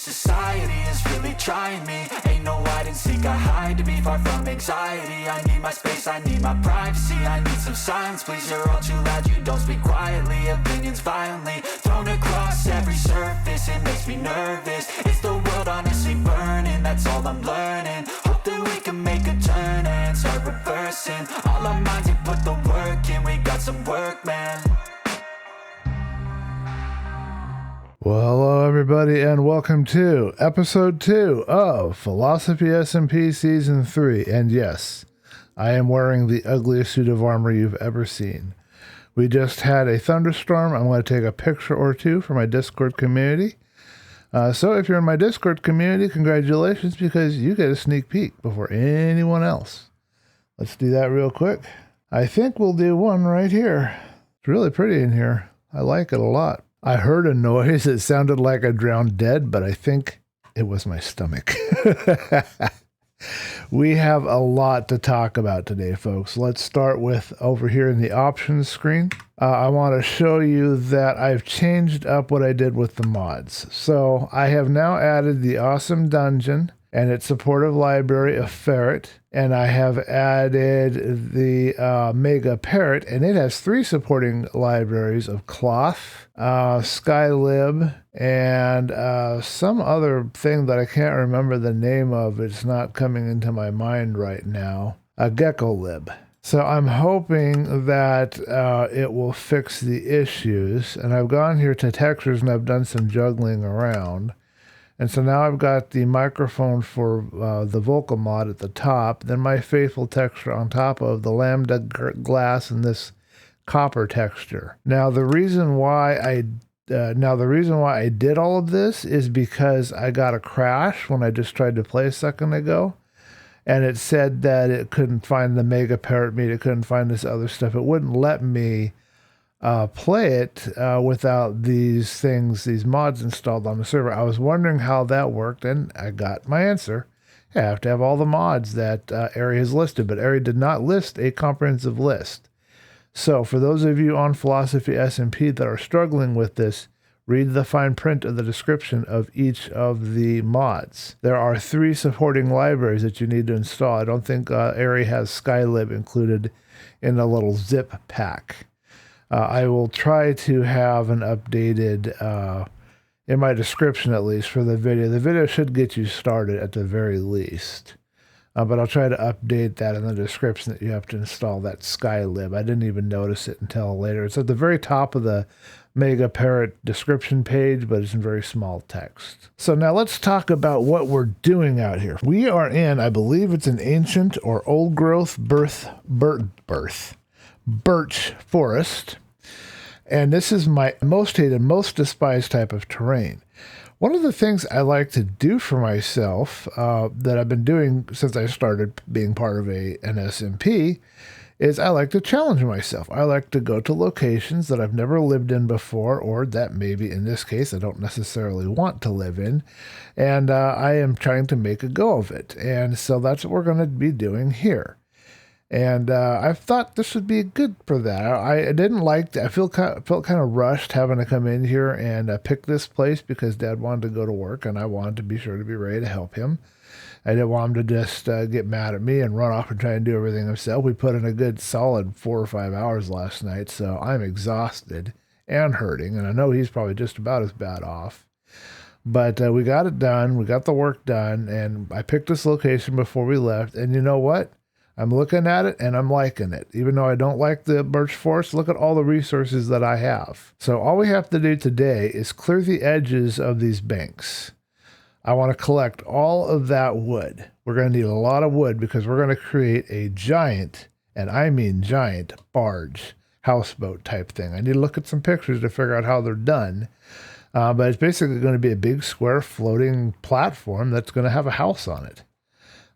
society is really trying me. Ain't no hide and seek, I hide to be far from anxiety. I need my space, I need my privacy, I need some silence, please. You're all too loud, you don't speak quietly. Opinions violently thrown across every surface, it makes me nervous. Is the world honestly burning? That's all I'm learning. Hope that we can make a turn and start reversing all our minds and put the work in. We got some work, man. Well, hello everybody, and welcome to episode 2 of Philosophy SMP Season 3. And yes, I am wearing the ugliest suit of armor you've ever seen. We just had a thunderstorm. I'm going to take a picture or two for my Discord community. So if you're in my Discord community, congratulations, because you get a sneak peek before anyone else. Let's do that real quick. I think we'll do one right here. It's really pretty in here. I like it a lot. I heard a noise. It sounded like I drowned dead, but I think it was my stomach. We have a lot to talk about today, folks. Let's start with over here in the options screen. I want to show you that I've changed up what I did with the mods. So I have now added the awesome dungeon and its supportive library of Ferret. And I have added the Mega Parrot, and it has 3 supporting libraries of Cloth, Skylib, and some other thing that I can't remember the name of. It's not coming into my mind right now. A GeckoLib. So I'm hoping that it will fix the issues. And I've gone here to textures and I've done some juggling around. And so now I've got the microphone for the vocal mod at the top, then my faithful texture on top of the lambda glass and this copper texture. Now the reason why I did all of this is because I got a crash when I just tried to play a second ago, and it said that it couldn't find the Mega Parrot meat, it couldn't find this other stuff. It wouldn't let me play it without these mods installed on the server. I was wondering how that worked, and I got my answer. You have to have all the mods that Ari has listed, but Ari did not list a comprehensive list. So for those of you on Philosophy SMP that are struggling with this, read the fine print of the description of each of the mods. There are 3 supporting libraries that you need to install. I don't think Ari has Skylib included in a little zip pack. I will try to have an updated, in my description at least, for the video. The video should get you started at the very least. But I'll try to update that in the description that you have to install that Skylib. I didn't even notice it until later. It's at the very top of the Mega Parrot description page, but it's in very small text. So now let's talk about what we're doing out here. We are in, I believe it's an ancient or old growth birch forest, and this is my most hated, most despised type of terrain. One of the things I like to do for myself that I've been doing since I started being part of an SMP is I like to challenge myself. I like to go to locations that I've never lived in before, or that maybe in this case I don't necessarily want to live in, and I am trying to make a go of it. And so that's what we're going to be doing here. And I thought this would be good for that. I didn't like, I felt kind of rushed having to come in here and pick this place because Dad wanted to go to work and I wanted to be sure to be ready to help him. I didn't want him to just get mad at me and run off and try and do everything himself. We put in a good solid 4 or 5 hours last night, so I'm exhausted and hurting, and I know he's probably just about as bad off. But we got it done, we got the work done, and I picked this location before we left, and you know what? I'm looking at it and I'm liking it. Even though I don't like the birch forest, look at all the resources that I have. So all we have to do today is clear the edges of these banks. I want to collect all of that wood. We're going to need a lot of wood because we're going to create a giant, and I mean giant, barge, houseboat type thing. I need to look at some pictures to figure out how they're done. But it's basically going to be a big square floating platform that's going to have a house on it.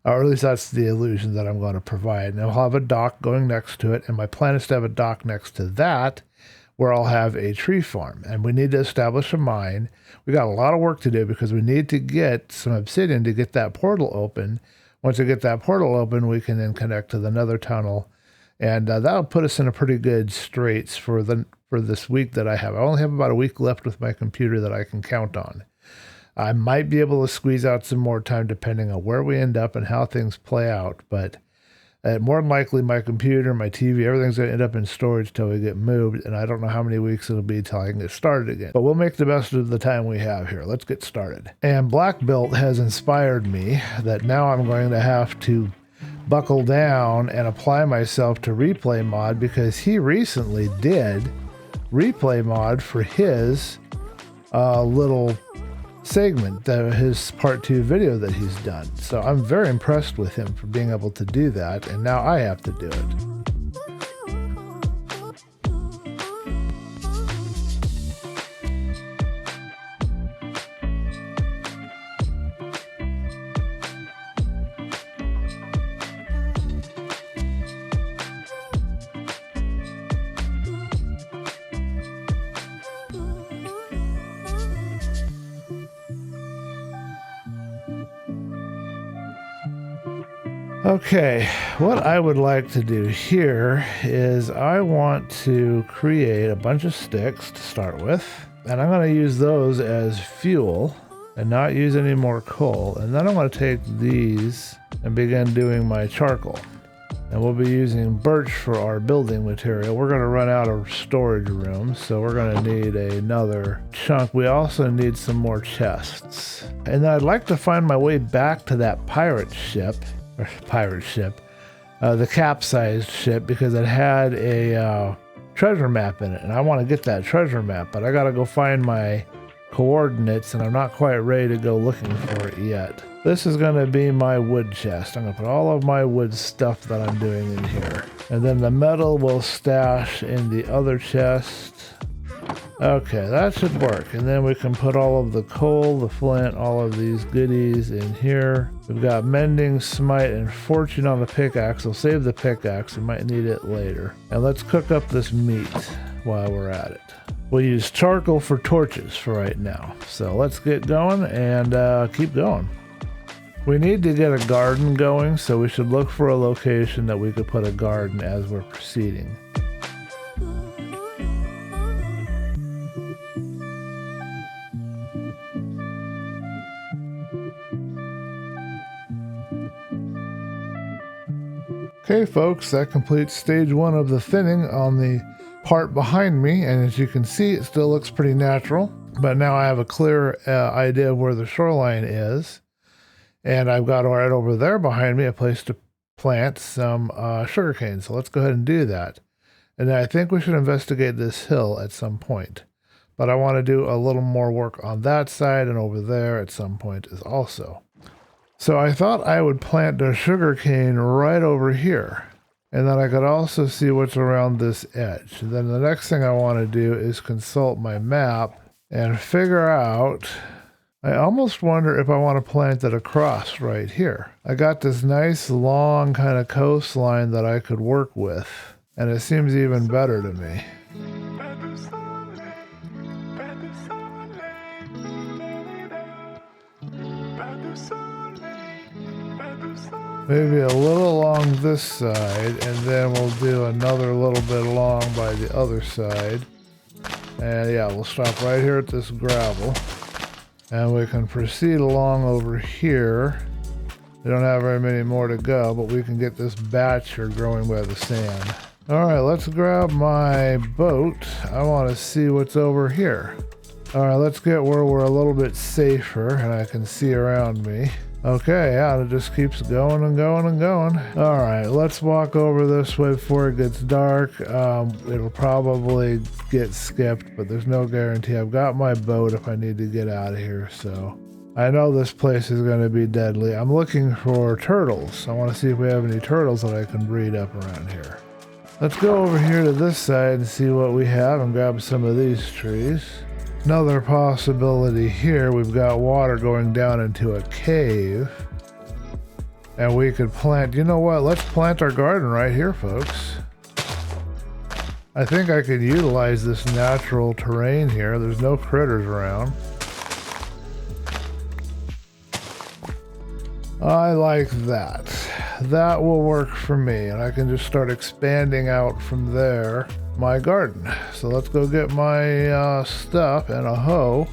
Or at least that's the illusion that I'm going to provide. And I'll have a dock going next to it, and my plan is to have a dock next to that where I'll have a tree farm. And we need to establish a mine. We got a lot of work to do because we need to get some obsidian to get that portal open. Once we get that portal open, we can then connect to the nether tunnel. And that'll put us in a pretty good straits for this week that I have. I only have about a week left with my computer that I can count on. I might be able to squeeze out some more time depending on where we end up and how things play out, but more than likely my computer, my TV, everything's going to end up in storage till we get moved, and I don't know how many weeks it'll be till I can get started again. But we'll make the best of the time we have here. Let's get started. And Black Belt has inspired me that now I'm going to have to buckle down and apply myself to replay mod, because he recently did replay mod for his little segment, his part 2 video that he's done. So I'm very impressed with him for being able to do that, and now I have to do it. Okay, what I would like to do here is I want to create a bunch of sticks to start with, and I'm going to use those as fuel and not use any more coal. And then I'm going to take these and begin doing my charcoal. And we'll be using birch for our building material. We're going to run out of storage room, so we're going to need another chunk. We also need some more chests. And then I'd like to find my way back to that pirate ship, the capsized ship, because it had a treasure map in it, and I want to get that treasure map, but I gotta go find my coordinates, and I'm not quite ready to go looking for it yet. This is going to be my wood chest. I'm going to put all of my wood stuff that I'm doing in here, and then the metal will stash in the other chest. Okay, that should work. And then we can put all of the coal, the flint, all of these goodies in here. We've got mending, smite, and fortune on the pickaxe. We'll save the pickaxe. We might need it later. And let's cook up this meat while we're at it. We'll use charcoal for torches for right now. So let's get going and keep going. We need to get a garden going, so we should look for a location that we could put a garden as we're proceeding. Okay folks, that completes stage 1 of the thinning on the part behind me, and as you can see it still looks pretty natural, but now I have a clear idea of where the shoreline is, and I've got right over there behind me a place to plant some sugarcane, so let's go ahead and do that. And I think we should investigate this hill at some point, but I want to do a little more work on that side and over there at some point as also. So I thought I would plant the sugarcane right over here, and then I could also see what's around this edge. And then the next thing I want to do is consult my map and figure out, I almost wonder if I want to plant it across right here. I got this nice long kind of coastline that I could work with, and it seems even better to me. Maybe a little along this side, and then we'll do another little bit along by the other side. And yeah, we'll stop right here at this gravel. And we can proceed along over here. We don't have very many more to go, but we can get this batch here growing by the sand. Alright, let's grab my boat. I want to see what's over here. Alright, let's get where we're a little bit safer and I can see around me. Okay, yeah, it just keeps going and going and going. All right, let's walk over this way before it gets dark. It'll probably get skipped, but there's no guarantee. I've got my boat if I need to get out of here, so I know this place is going to be deadly. I'm looking for turtles. I want to see if we have any turtles that I can breed up around here. Let's go over here to this side and see what we have and grab some of these trees. Another possibility here, we've got water going down into a cave. And we could plant, you know what, let's plant our garden right here, folks. I think I could utilize this natural terrain here. There's no critters around. I like that. That will work for me, and I can just start expanding out from there my garden. So let's go get my stuff and a hoe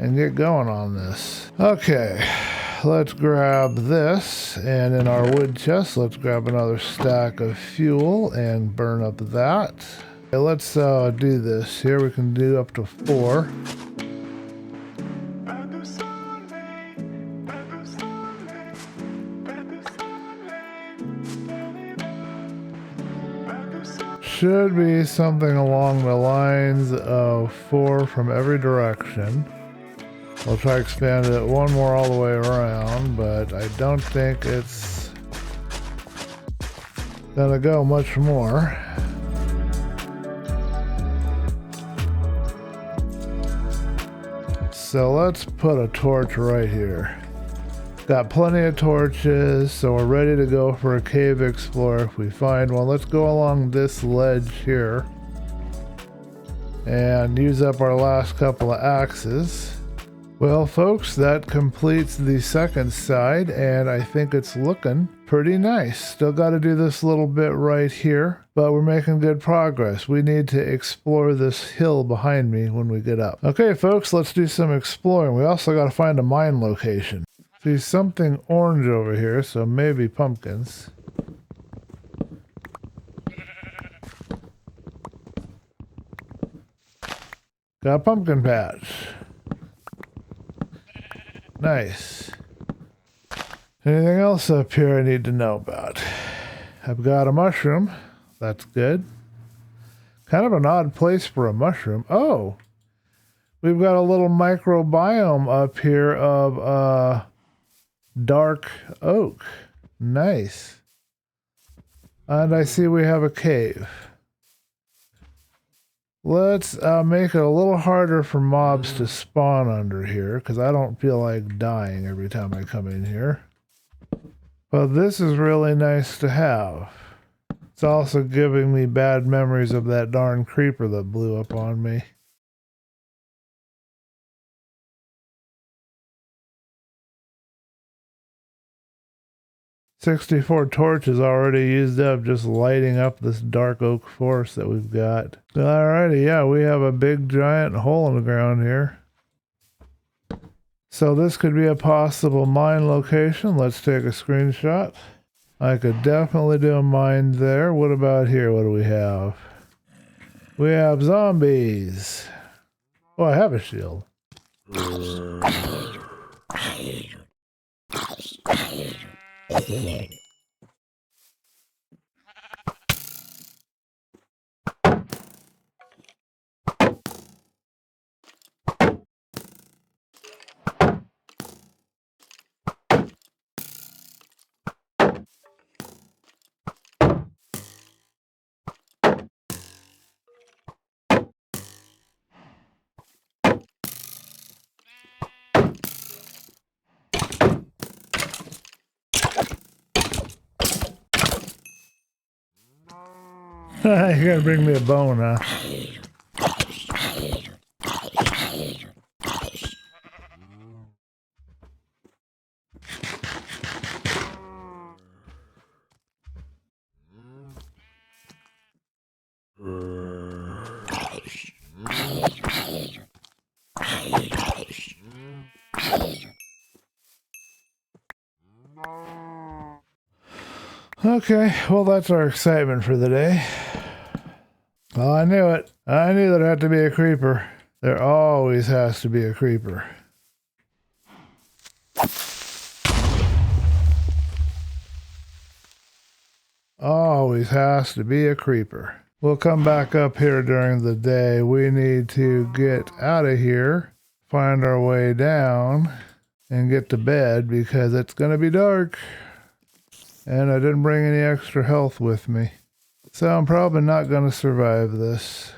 and get going on this. Okay, let's grab this, and in our wood chest, let's grab another stack of fuel and burn up that. Okay, let's do this. Here we can do up to 4. Should be something along the lines of 4 from every direction. I'll try to expand it 1 more all the way around, but I don't think it's gonna go much more. So let's put a torch right here. Got plenty of torches, so we're ready to go for a cave explorer if we find one. Let's go along this ledge here and use up our last couple of axes. Well, folks, that completes the second side, and I think it's looking pretty nice. Still got to do this little bit right here, but we're making good progress. We need to explore this hill behind me when we get up. Okay, folks, let's do some exploring. We also got to find a mine location. See something orange over here, so maybe pumpkins. Got a pumpkin patch. Nice. Anything else up here I need to know about? I've got a mushroom. That's good. Kind of an odd place for a mushroom. Oh! We've got a little microbiome up here of dark oak. Nice. And I see we have a cave. Let's make it a little harder for mobs to spawn under here, because I don't feel like dying every time I come in here. But this is really nice to have. It's also giving me bad memories of that darn creeper that blew up on me. "64 torches already used up just lighting up this dark oak forest that we've got." Alrighty, yeah, we have a big giant hole in the ground here. So this could be a possible mine location. Let's take a screenshot. I could definitely do a mine there. What about here? What do we have? We have zombies. Oh, I have a shield. You gotta bring me a bone, huh? Okay, well, that's our excitement for the day. Well, I knew it. I knew there had to be a creeper. There always has to be a creeper. Always has to be a creeper. We'll come back up here during the day. We need to get out of here, find our way down, and get to bed because it's going to be dark. And I didn't bring any extra health with me. So I'm probably not going to survive this.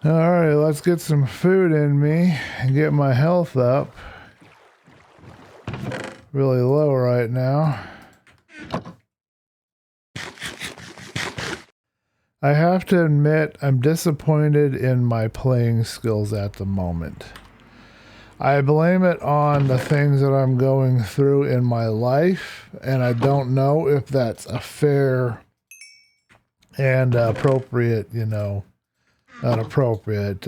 Alright, let's get some food in me and get my health up. Really low right now. I have to admit, I'm disappointed in my playing skills at the moment. I blame it on the things that I'm going through in my life, and I don't know if that's a fair and appropriate, you know, not appropriate.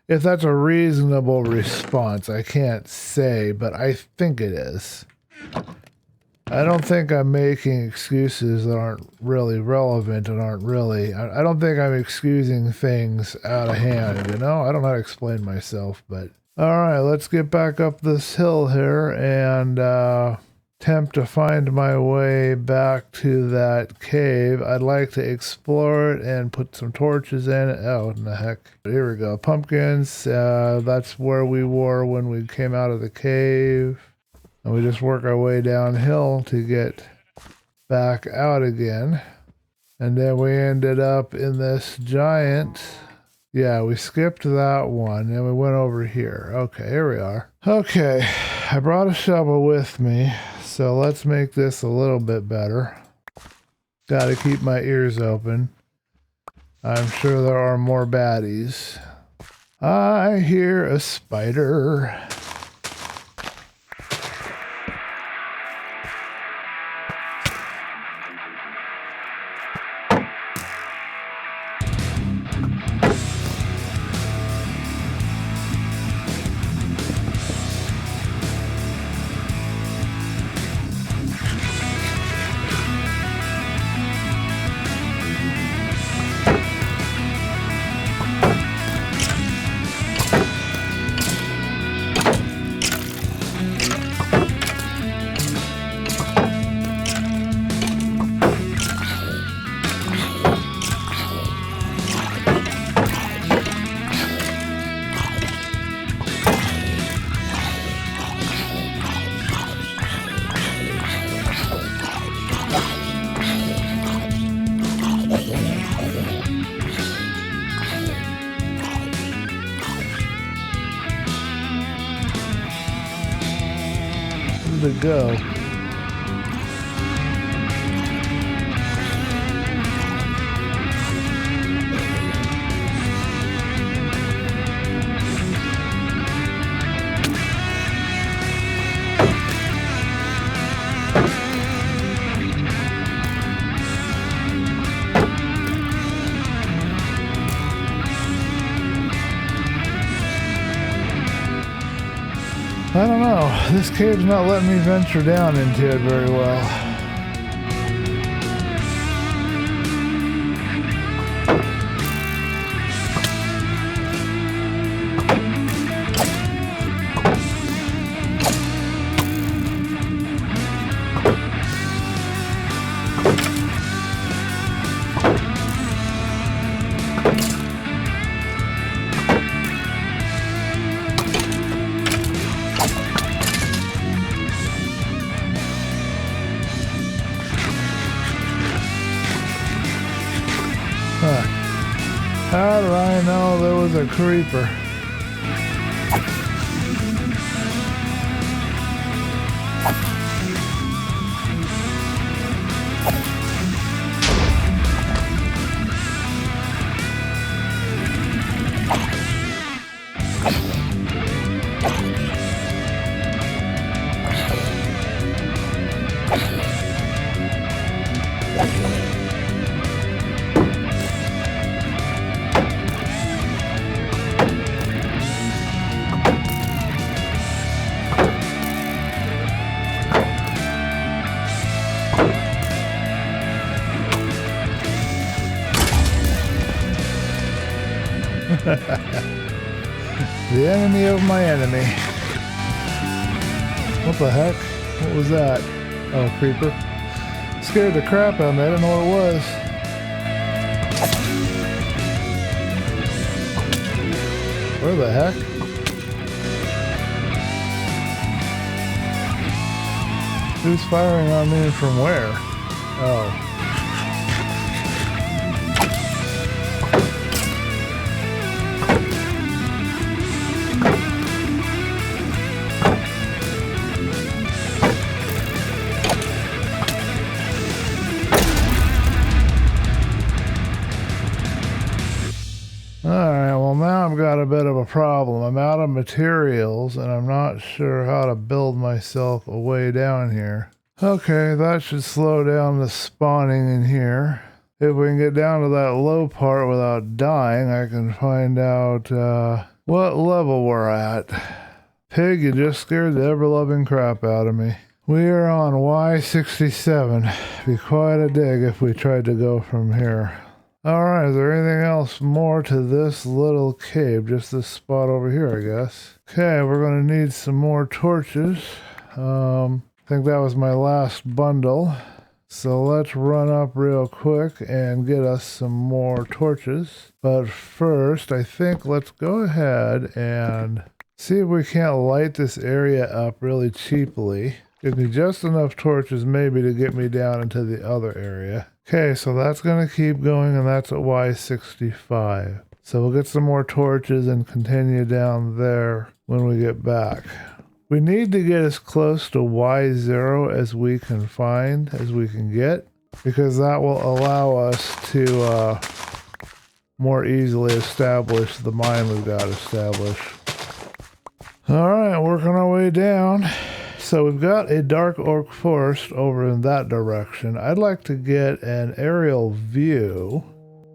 If that's a reasonable response, I can't say, but I think it is. I don't think I'm making excuses that aren't really relevant and aren't really... I don't think I'm excusing things out of hand, you know? I don't know how to explain myself, but... Alright, let's get back up this hill here and attempt to find my way back to that cave. I'd like to explore it and put some torches in it. Oh, what the heck. Here we go. Pumpkins. That's where we were when we came out of the cave. And we just work our way downhill to get back out again. And then we ended up in this giant... Yeah, we skipped that one and we went over here. Okay, here we are. Okay, I brought a shovel with me, so let's make this a little bit better. Gotta keep my ears open. I'm sure there are more baddies. I hear a spider. To go. I don't know. This cave's not letting me venture down into it very well. How did I know there was a creeper? The enemy of my enemy. What the heck? What was that? Oh, creeper. Scared the crap out of me. I didn't know what it was. Where the heck? Who's firing on me from where? Oh. Alright, well now I've got a bit of a problem. I'm out of materials, and I'm not sure how to build myself a way down here. Okay, that should slow down the spawning in here. If we can get down to that low part without dying, I can find out what level we're at. Pig, you just scared the ever-loving crap out of me. We are on Y67. Be quite a dig if we tried to go from here. Alright, is there anything else more to this little cave? Just this spot over here, I guess. Okay, we're going to need some more torches. I think that was my last bundle. So let's run up real quick and get us some more torches. But first, I think let's go ahead and see if we can't light this area up really cheaply. Give me just enough torches maybe to get me down into the other area. Okay, so that's going to keep going, and that's at Y65. So we'll get some more torches and continue down there when we get back. We need to get as close to Y0 as we can find, as we can get, because that will allow us to more easily establish the mine we've got established. Alright, working our way down. So we've got a dark oak forest over in that direction. I'd like to get an aerial view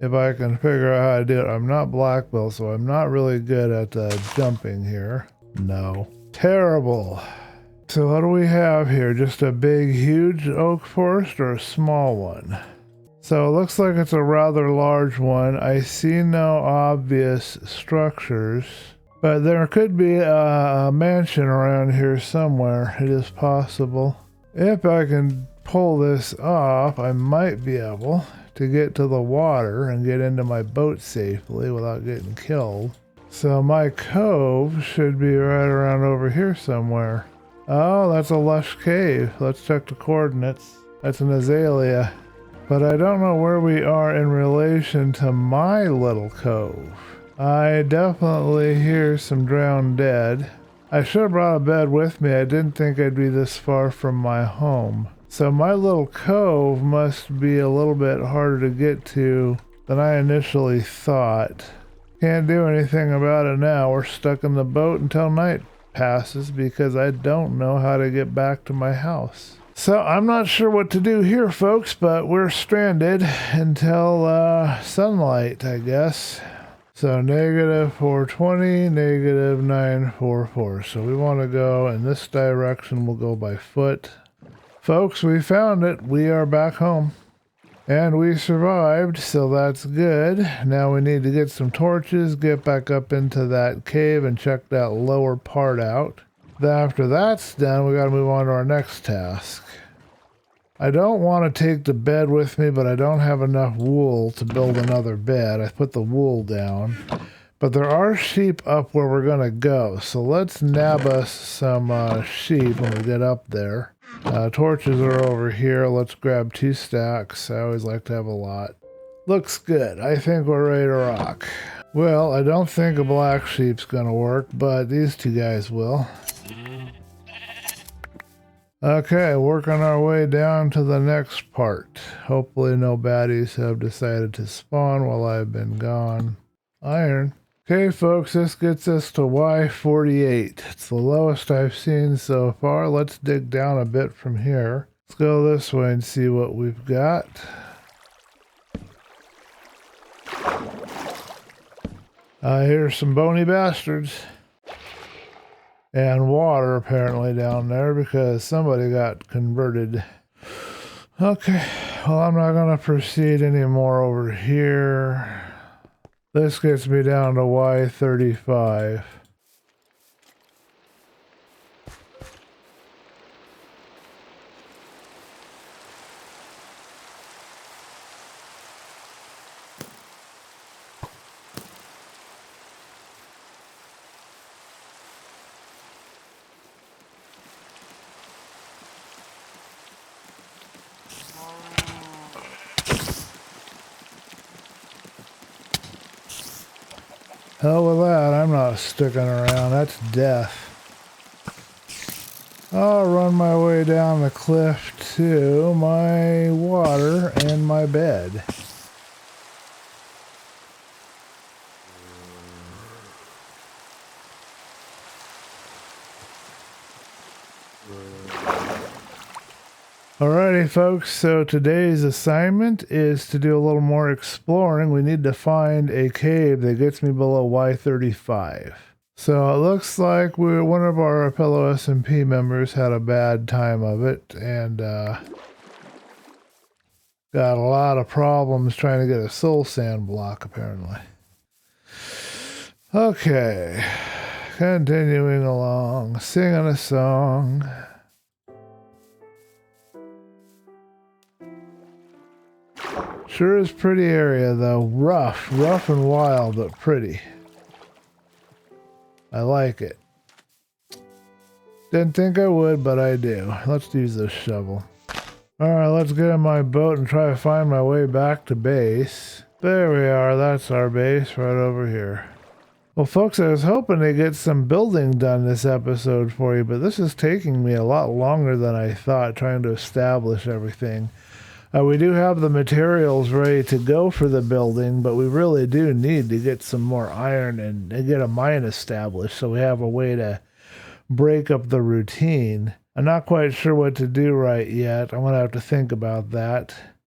if I can figure out how to do it. I'm not black belt, so I'm not really good at jumping here. No. Terrible. So what do we have here? Just a big, huge oak forest or a small one? So it looks like it's a rather large one. I see no obvious structures. But there could be a mansion around here somewhere. It is possible. If I can pull this off, I might be able to get to the water and get into my boat safely without getting killed. So my cove should be right around over here somewhere. Oh, that's a lush cave. Let's check the coordinates. That's an azalea. But I don't know where we are in relation to my little cove. I definitely hear some drowned dead. I should have brought a bed with me. I didn't think I'd be this far from my home. So my little cove must be a little bit harder to get to than I initially thought. Can't do anything about it now. We're stuck in the boat until night passes because I don't know how to get back to my house. So I'm not sure what to do here, folks, but we're stranded until sunlight, I guess. So negative 420, negative 944. So we want to go in this direction. We'll go by foot. Folks, we found it. We are back home. And we survived, so that's good. Now we need to get some torches, get back up into that cave and check that lower part out. Then after that's done, we got to move on to our next task. I don't want to take the bed with me, but I don't have enough wool to build another bed. I put the wool down. But there are sheep up where we're going to go, so let's nab us some sheep when we get up there. Torches are over here. Let's grab 2 stacks. I always like to have a lot. Looks good. I think we're ready to rock. Well, I don't think a black sheep's going to work, but these 2 guys will. Okay, working our way down to the next part. Hopefully no baddies have decided to spawn while I've been gone. Iron. Okay, folks, this gets us to Y48. It's the lowest I've seen so far. Let's dig down a bit from here. Let's go this way and see what we've got. Here's some bony bastards. And water apparently down there because somebody got converted. Okay, well I'm not going to proceed anymore over here. This gets me down to Y35. Hell with that, I'm not sticking around, that's death. I'll run my way down the cliff to my water and my bed. Alrighty, folks, so today's assignment is to do a little more exploring. We need to find a cave that gets me below Y35. So it looks like one of our fellow SMP members had a bad time of it and got a lot of problems trying to get a soul sand block, apparently. Okay, continuing along, singing a song. Sure is pretty area though. Rough and wild, but pretty. I like it. Didn't think I would, but I do. Let's use this shovel. Alright, let's get in my boat and try to find my way back to base. There we are, that's our base right over here. Well folks, I was hoping to get some building done this episode for you, but this is taking me a lot longer than I thought, trying to establish everything. We do have the materials ready to go for the building, but we really do need to get some more iron and get a mine established so we have a way to break up the routine. I'm not quite sure what to do right yet. I'm going to have to think about that.